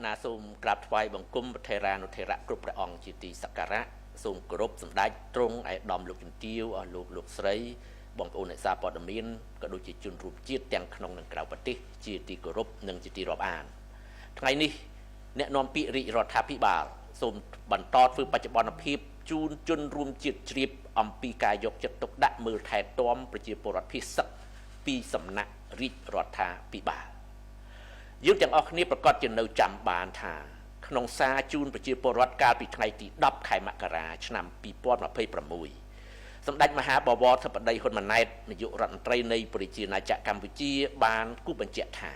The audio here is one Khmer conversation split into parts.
ណាសូមក្រាបថ្វាយបង្គំប្រធេរានុធេរៈគ្រប់ព្រះអង្គជាទីសក្ការៈសូមគោរពសម្ដេចទ្រង់ឯកឧត្តមលោកជំទាវអស់លោកស្រីបងប្អូនអ្នកសារព័ត៌មានក៏ដូចជាជនរួមជាតិទាំងក្នុងនិងក្រៅប្រទេសជាទីគោរពនិងជាទីរាប់អានថ្ងៃនេះអ្នកនាំពាក្យរាជរដ្ឋាភិបាលសូមបន្តធ្វើបច្ចុប្បន្នភាពជូនជនរួមជាតិជ្រាបអំពីការយកចិត្តទុកដាក់មើលថែទាំប្រជាពលរដ្ឋភាគសឹកពីសំណាក់រាជរដ្ឋាភិបាលយើងទាំងអស់គ្នាប្រកាសជានៅចាំបានថាក្នុងសារជូនប្រជាពលរដ្ឋកាលពីថ្ងៃទី10ខែមករាឆ្នាំ2026សម្ដេចមហាបវរធិបតីហ៊ុនម៉ាណែតនាយករដ្ឋមន្ត្រីនៃប្រជាណាចក្រកម្ពុជាបានគូបញ្ជាក់ថា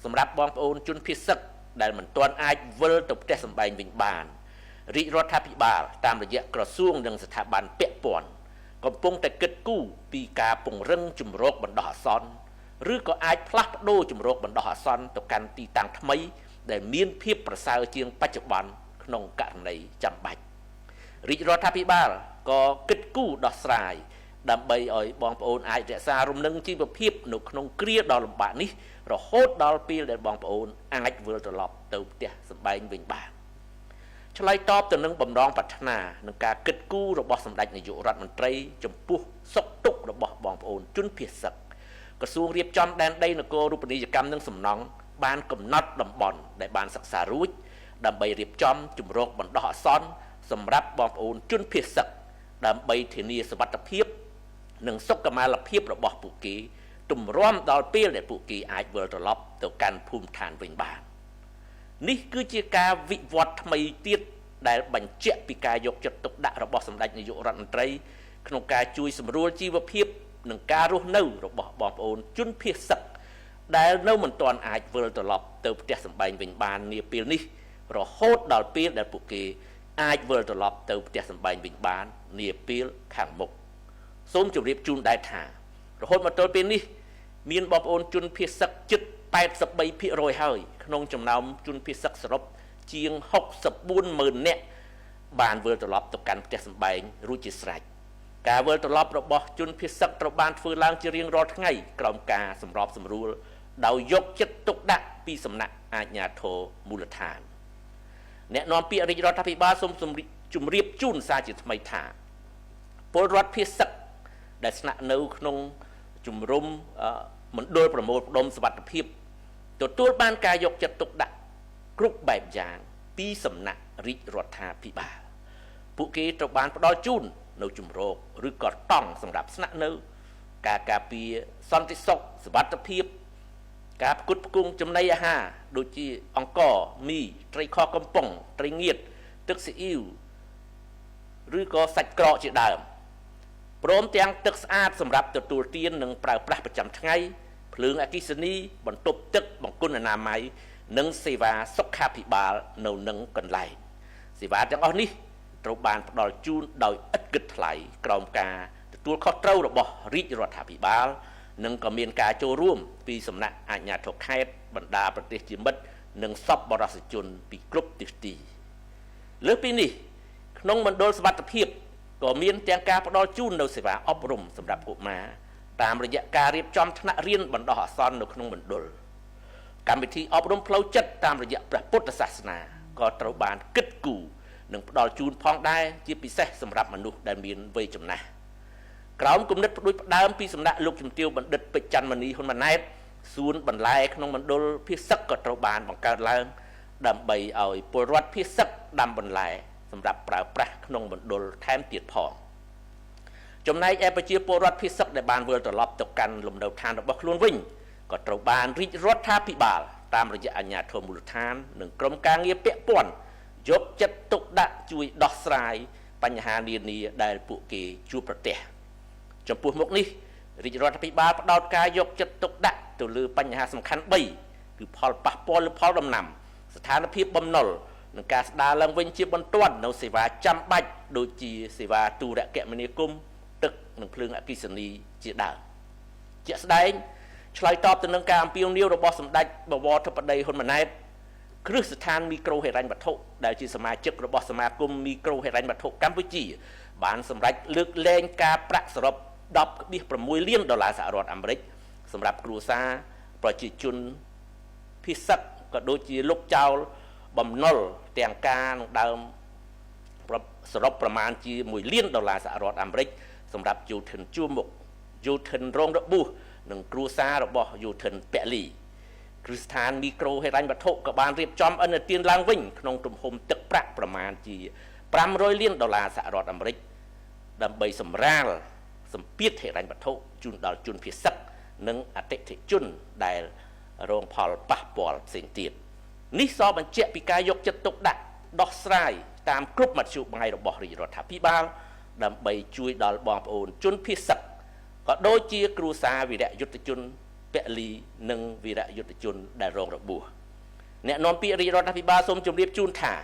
សម្រាប់បងប្អូនជនភៀសសឹកដែលមិនទាន់អាចវិលទៅផ្ទះសម្បែងវិញបានរាជរដ្ឋាភិបាលតាមរយៈក្រសួងនិងស្ថាប័នពាក់ព័ន្ធកំពុងតែគិតគូរពីការពង្រឹងជំរកបណ្ដោះអាសន្នឬក៏អាចផ្លាស់ប្ដូរជំរកបណ្ដោះអាសន្នទៅកាន់ទីតាំងថ្មីដែលមានភាពប្រសើរជាងបច្ចុប្បន្នក្នុងករណីចាំបាច់រាជរដ្ឋាភិបាលក៏គិតគូរដោះស្រាយដើម្បីឲ្យបងប្អូនអាចរក្សារំលឹងជីវភាពនៅក្នុងគ្រាដ៏លំបាកនេះរហូតដល់ពេលដែលបងប្អូនអាចវិលត្រឡប់ទៅផ្ទះសម្បែងវិញបានឆ្លើយតបទៅនឹងបំណងប្រាថ្នានឹងការគិតគូររបស់សម្ដេចនាយករដ្ឋមន្ត្រីចំពោះសុខទុក្ខរបស់បងប្អូនជនភៀសសឹកក្រសួងរៀបចំដែនដីនគររូបនីយកម្មនិងសំណង់បានកំណត់តំបន់ដែលបានសិក្សារួចដើម្បីរៀបចំជំរកបណ្ដោះអាសន្នសម្រាប់បងប្អូនជនភៀសសឹកដើម្បីធានាសុវត្ថិភាពនិងសុខុមាលភាពរបស់ពួកគេទម្រាំដល់ពេលដែលពួកគេអាចវិលត្រឡប់ទៅកាន់ភូមិឋានវិញបាននេះគឺជាការវិវត្តថ្មីទៀតដែលបញ្ជាក់ពីការយកចិត្តទុកដាក់របស់សម្ដេចនាយករដ្ឋមន្ត្រីក្នុងការជួយសម្រួលជីវភាពនិងការរស់នៅរបស់បងប្អូនជនភៀសសឹកដែលនៅមិនទាន់អាចវិលត្រឡប់ទៅផ្ទះសម្បែងវិញបាននាពេលនេះរហូតដល់ពេលដែលពួកគេអាចវិលត្រឡប់ទៅផ្ទះសម្បែងវិញបាននាពេលខាងមុខសូមជម្រាបជូនដែរថារហូតមកទល់ពេលនេះមានបងប្អូនជនភៀសសឹកជិត83%ហើយក្នុងចំណោមជនភៀសសឹកសរុបជាង640000នាក់បានវិលត្រឡប់ទៅកាន់ផ្ទះសម្បែងរួចជាស្រេចការវិលត្រឡប់របស់ជនភៀសសឹកត្រូវបានធ្វើឡើងជារៀងរាល់ថ្ងៃក្រោមការសម្របសម្រួលដោយយកចិត្តទុកដាក់ពីសំណាក់អាជ្ញាធរមូលដ្ឋានអ្នកនាំពាក្យរាជរដ្ឋាភិបាលសូមជម្រាបជូនសារជាថ្មីថាពលរដ្ឋភៀសសឹកដែលស្នាក់នៅក្នុងជំរំមណ្ឌលប្រមូលផ្ដុំសុវត្ថិភាពទទួលបានការយកចិត្តទុកដាក់គ្រប់បែបយ៉ាងពីសំណាក់រាជរដ្ឋាភិបាលពួកគេត្រូវបានផ្ដល់ជូននៅជំរកឬក៏តង់សម្រាប់ស្នាក់នៅការការពារសន្តិសុខសុវត្ថិភាពការផ្គត់ផ្គង់ចំណីអាហារដូចជាអង្ករមីត្រីខកំប៉ុងត្រីងៀតទឹកស៊ីអ៊ីវឬក៏សាច់ក្រកជាដើមព្រមទាំងទឹកស្អាតសម្រាប់ទទួលទាននិងប្រើប្រាស់ប្រចាំថ្ងៃភ្លើងអគ្គិសនីបន្ទប់ទឹកបង្គន់អនាម័យនិងសេវាសុខាភិបាលនៅនឹងកន្លែងសេវាទាំងអស់នេះត្រូវបានផ្ដល់ជូនដោយឥតគិតថ្លៃក្រោមការទទួលខុសត្រូវរបស់រាជរដ្ឋាភិបាលនិងក៏មានការចូលរួមពីសំណាក់អាជ្ញាធរខេត្តបណ្ដាប្រទេសជាមិត្តនិងសប្បុរសជនពីគ្រប់ទិសទីលើសពីនេះក្នុងមណ្ឌលសុវត្ថិភាពក៏មានទាំងការផ្ដល់ជូននៅសេវាអប់រំសម្រាប់កុមារតាមរយៈការរៀបចំថ្នាក់រៀនបណ្ដោះអាសន្ននៅក្នុងមណ្ឌលកម្មវិធីអប់រំផ្លូវចិត្តតាមរយៈព្រះពុទ្ធសាសនាក៏ត្រូវបានគិតគូរនិងផ្ដល់ជូនផងដែរជាពិសេសសម្រាប់មនុស្សដែលមានវ័យចំណាស់ក្រោមគំនិតផ្ដួចផ្ដើមពីសំណាក់លោកជំទាវបណ្ឌិតពេជ្រច័ន្ទមនីហ៊ុនម៉ាណែតសួនបន្លែក្នុងមណ្ឌលភៀសសឹកក៏ត្រូវបានបង្កើតឡើងដើម្បីឲ្យពលរដ្ឋភៀសសឹកដាំបន្លែសម្រាប់ប្រើប្រាស់ក្នុងមណ្ឌលថែមទៀតផងចំណែកឯប្រជាពលរដ្ឋភៀសសឹកដែលបានវិលត្រឡប់ទៅកាន់លំនៅឋានរបស់ខ្លួនវិញក៏ត្រូវបានរាជរដ្ឋាភិបាលតាមរយៈអាជ្ញាធរមូលដ្ឋាននិងក្រុមការងារពាក់ព័ន្ធយកចិត្តទុកដាក់ជួយដោះស្រាយបញ្ហានានាដែលពួកគេជួបប្រទះចំពោះមុខនេះរាជរដ្ឋាភិបាលផ្ដោតការយកចិត្តទុកដាក់ទៅលើបញ្ហាសំខាន់3គឺផលប៉ះពាល់លើផលដំណាំស្ថានភាពបំណុលនិងការស្ដារឡើងវិញជាបន្ទាន់នៅសេវាចាំបាច់ដូចជាសេវាទូរគមនាគមន៍ទឹកនិងភ្លើងអគ្គិសនីជាដើមជាក់ស្ដែងឆ្លើយតបទៅនឹងការអំពាវនាវរបស់សម្ដេចបវរធិបតីហ៊ុនម៉ាណែតគ្រឹះស្ថានមីក្រូហិរញ្ញវត្ថុដែលជាសមាជិករបស់សមាគមមីក្រូហិរញ្ញវត្ថុកម្ពុជាបានសម្រេចលើកលែងការប្រាក់សរុប$10.6 លានសហរដ្ឋអាមេរិកសម្រាប់គ្រួសារប្រជាជនភៀសសឹកក៏ដូចជាលុបចោល បំណុលទាំងការនឹងដើមសរុបប្រមាណជា$1 លានសហរដ្ឋអាមេរិកសម្រាប់យោធិនជួរមុខយោធិនរងរបួសនិងគ្រួសាររបស់យោធិនពលីគ្រឹះស្ថានមីក្រូហិរញ្ញវត្ថុក៏បានរៀបចំឥណទានឡើងវិញក្នុងទំហំទឹកប្រាក់ប្រមាណជា$500 លានសហរដ្ឋអាមេរិកដើម្បីសម្រាលសម្ពាធហិរញ្ញវត្ថុជូនដល់ជនភៀសសិកនិងអតិថិជនដែលរងផលប៉ះពាល់ផ្សេងទៀតនេះសបញ្ជាក់ពីការយកចិត្តទុកដាក់ដោះស្រាយតាមគ្រប់មធ្យោបាយរបស់រាជរដ្ឋាភិបាលដើម្បីជួយដល់បងប្អូនជនភៀសសិកក៏ដូចជាគ្រួសារវីរៈយុទ្ធជនពលីនិងវីរៈយុទ្ធជនដែលរងរបួសអ្នកនាំពាក្យរាជរដ្ឋាភិបាលសូមជម្រាបជូនថា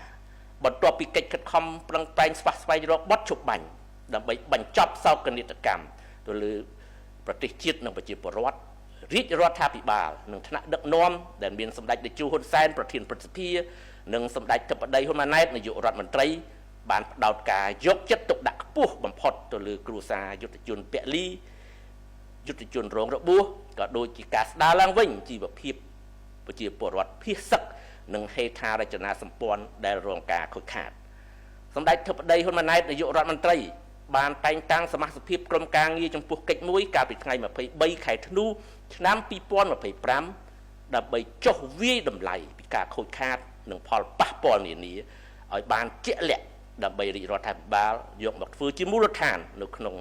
បន្ទាប់ពីកិច្ចខិតខំប្រឹងប្រែងស្វះស្វែងរកបទឈប់បាញ់ដើម្បីបញ្ចប់សោកនាដកម្មទៅលើប្រទេសជាតិនិងប្រជាពលរដ្ឋរាជរដ្ឋាភិបាលនិងថ្នាក់ដឹកនាំដែលមានសម្ដេចតេជោហ៊ុនសែនប្រធានព្រឹទ្ធសភានិងសម្ដេចធិបតីហ៊ុនម៉ាណែតនាយករដ្ឋមន្ត្រីបានផ្ដោតការយកចិត្តទុកដាក់ខ្ពស់បំផុតទៅលើគ្រួសារយុទ្ធជនពលីយុទ្ធជនរងរបួសក៏ដូចជាការស្ដារឡើងវិញជីវភាពប្រជាពលរដ្ឋភៀសសិកនិងហេដ្ឋារចនាសម្ព័ន្ធដែលរងការខូចខាតសម្ដេចធិបតីហ៊ុនម៉ាណែតនាយករដ្ឋមន្ត្រីបានតែងតាំងសមាជិកភាពក្រុមការងារចំពោះកិច្ចមួយកាលពីថ្ងៃ23ខែធ្នូឆ្នាំ2025ដើម្បីចុះវាយតម្លៃពីការខូចខាតនិងផលប៉ះពាល់នានាឲ្យបានជាក់លាក់ដើម្បីរាជរដ្ឋាភិបាលយកមកធ្វើជាមូលដ្ឋាននៅក្នុង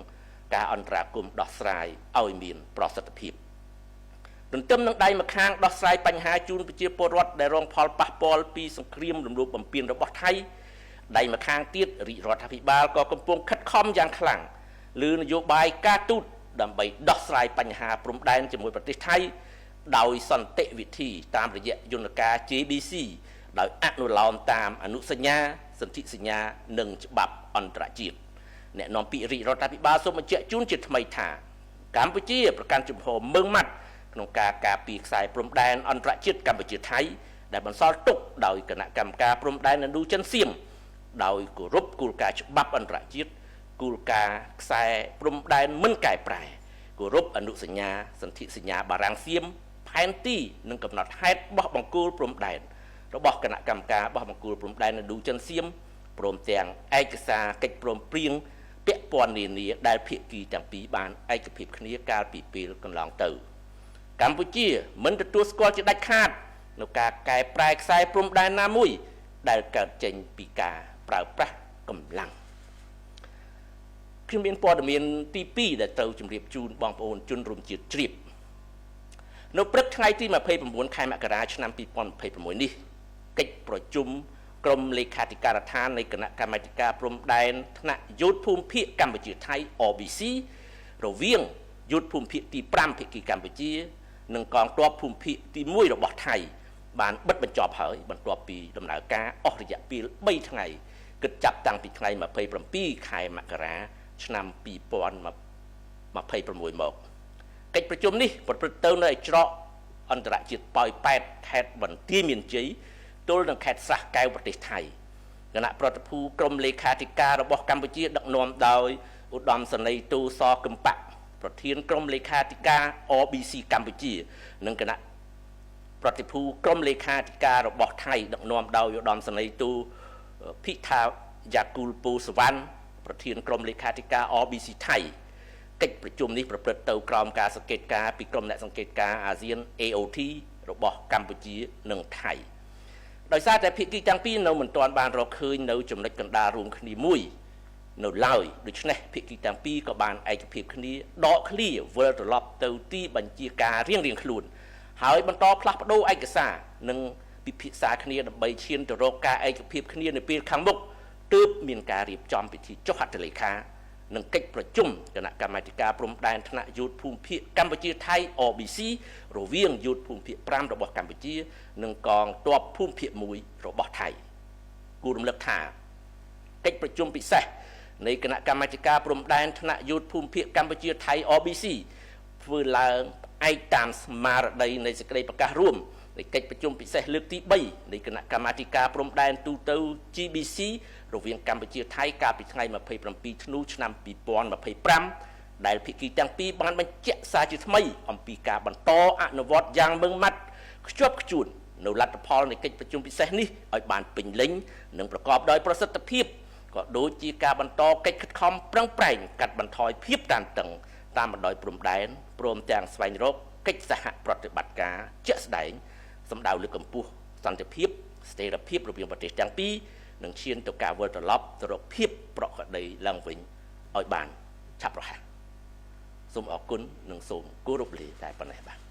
ការអន្តរាគមន៍ដោះស្រាយឲ្យមានប្រសិទ្ធភាពទន្ទឹមនឹងដៃម្ខាងដោះស្រាយបញ្ហាជូនប្រជាពលរដ្ឋដែលរងផលប៉ះពាល់ពីសង្គ្រាមរំលោភបំពានរបស់ថៃដៃម្ខាងទៀតរាជរដ្ឋាភិបាលក៏កំពុងខិតខំយ៉ាងខ្លាំងលើនយោបាយការទូតដើម្បីដោះស្រាយបញ្ហាព្រំដែនជាមួយប្រទេសថៃដោយសន្តិវិធីតាមរយៈយន្តការ JBC ដោយអនុលោមតាមអនុសញ្ញាសន្ធិសញ្ញានិងច្បាប់អន្តរជាតិអ្នកនាំពាក្យរាជរដ្ឋាភិបាលសូមបញ្ជាក់ជូនជាថ្មីថាកម្ពុជាប្រកាន់ជំហរម៉ឺងម៉ាត់ក្នុងការការពារខ្សែព្រំដែនអន្តរជាតិកម្ពុជាថៃដែលបន្សល់ទុកដោយគណៈកម្មការព្រំដែនឥណ្ឌូចិនសៀមដោយគោរពគោលការណ៍ច្បាប់អន្តរជាតិគោលការណ៍ខ្សែព្រំដែនមិនកែប្រែគោរពអនុសញ្ញាសន្ធិសញ្ញាបារាំងសៀមផែនទីនិងកំណត់ហេតុបោះបង្គោលព្រំដែនរបស់គណៈកម្មការបោះបង្គោលព្រំដែនឥណ្ឌូចិនសៀមព្រមទាំងឯកសារកិច្ចព្រមព្រៀងពាក់ព័ន្ធនានាដែលភាគីទាំងពីរបានឯកភាពគ្នាកាលពីពេលកន្លងទៅកម្ពុជាមិនទទួលស្គាល់ជាដាច់ខាតនៅការកែប្រែខ្សែព្រំដែនណាមួយដែលកើតចេញពីការប្រើប្រាស់កម្លាំងខ្ញុំមានព័ត៌មានទី2ដែលត្រូវជម្រាបជូនបងប្អូនជនរួមជាតិជ្រាបនៅព្រឹកថ្ងៃទី29ខែមករាឆ្នាំ2026នេះកិច្ចប្រជុំក្រុមលេខាធិការដ្ឋាននៃគណៈកម្មាធិការព្រំដែនថ្នាក់យោធភូមិភាគកម្ពុជាថៃ OBC រវាងយោធភូមិភាគទី5ភាគីកម្ពុជានិងកងទ័ពភូមិភាគទី1របស់ថៃបានបិទបញ្ចប់ហើយបន្ទាប់ពីដំណើរការអស់រយៈពេល3ថ្ងៃគិតចាប់តាំងពីថ្ងៃ27ខែមករាឆ្នាំ2026មកកិច្ចប្រជុំនេះប្រព្រឹត្តទៅនៅឯច្រកអន្តរជាតិប៉ោយប៉ែតខេត្តបន្ទាយមានជ័យទល់នឹងខេត្តស្រះកែវប្រទេសថៃគណៈប្រតិភូក្រុមលេខាធិការរបស់កម្ពុជាដឹកនាំដោយឧត្តមសេនីយ៍ទូសកឹមប៉ាក់ប្រធានក្រុមលេខាធិការ OBC កម្ពុជានិងគណៈប្រតិភូក្រុមលេខាធិការរបស់ថៃដឹកនាំដោយឧត្តមសេនីយ៍ទូភិថាយ៉ាគូលពូសវណ្ណប្រធានក្រុមលេខាធិការ OBC ថៃកិច្ចប្រជុំនេះប្រព្រឹត្តទៅក្រោមការសង្កេតការណ៍ពីក្រុមអ្នកសង្កេតការណ៍អាស៊ាន AOT របស់កម្ពុជានិងថៃដោយសារតែភាគីទាំងពីរនៅមិនទាន់បានរកឃើញនៅចំណុចកណ្ដាលរួមគ្នាមួយនៅឡើយដូច្នេះភាគីទាំងពីរក៏បានឯកភាពគ្នាដកឃ្លាវិលត្រឡប់ទៅទីបញ្ជាការរៀងៗខ្លួនហើយបន្តផ្លាស់ប្ដូរឯកសារនិងពិភាក្សាគ្នាដើម្បីឈានទៅរកការឯកភាពគ្នានៅពេលខាងមុខទើបមានការរៀបចំពិធីចុះហត្ថលេខានិងកិច្ចប្រជុំគណៈកម្មាធិការព្រំដែនថ្នាក់យោធភូមិភាគកម្ពុជាថៃ OBC រវាងយោធភូមិភាគ5របស់កម្ពុជានិងកងទ័ពភូមិភាគ1របស់ថៃគួររំលឹកថាកិច្ចប្រជុំពិសេសនៃគណៈកម្មាធិការព្រំដែនថ្នាក់យោធភូមិភាគកម្ពុជាថៃ OBC ធ្វើឡើងឯកតាមស្មារតីនៃសេចក្តីប្រកាសរួមនៃកិច្ចប្រជុំពិសេសលើកទី3នៃគណៈកម្មាធិការព្រំដែនទូទៅ GBC រវាងកម្ពុជាថៃកាលពីថ្ងៃ27ធ្នូឆ្នាំ2025ដែលភាគីទាំងពីរបានបញ្ជាក់សារជាថ្មីអំពីការបន្តអនុវត្តយ៉ាងម៉ឺងម៉ាត់ខ្ជាប់ខ្ជួន នៅលទ្ធផលនៃកិច្ចប្រជុំពិសេសនេះឲ្យបានពេញលេញនិងប្រកបដោយប្រសិទ្ធភាពក៏ដូចជាការបន្តកិច្ចខិតខំប្រឹងប្រែងកាត់បន្ថយភាពតានតឹងតាមបណ្ដោយព្រំដែនព្រមទាំងស្វែងរកកិច្ចសហប្រតិបត្តិការជាក់ស្ដែងសម្ដៅលើកកម្ពស់សន្តិភាពស្ថិរភាពរវាងប្រទេសទាំងពីរនិងឈានទៅការវិលត្រឡប់ទៅរកភាពប្រក្រតីឡើងវិញឲ្យបានឆាប់រហ័សសូមអរគុណនិងសូមគោរពលាតែប៉ុណ្ណេះបាទ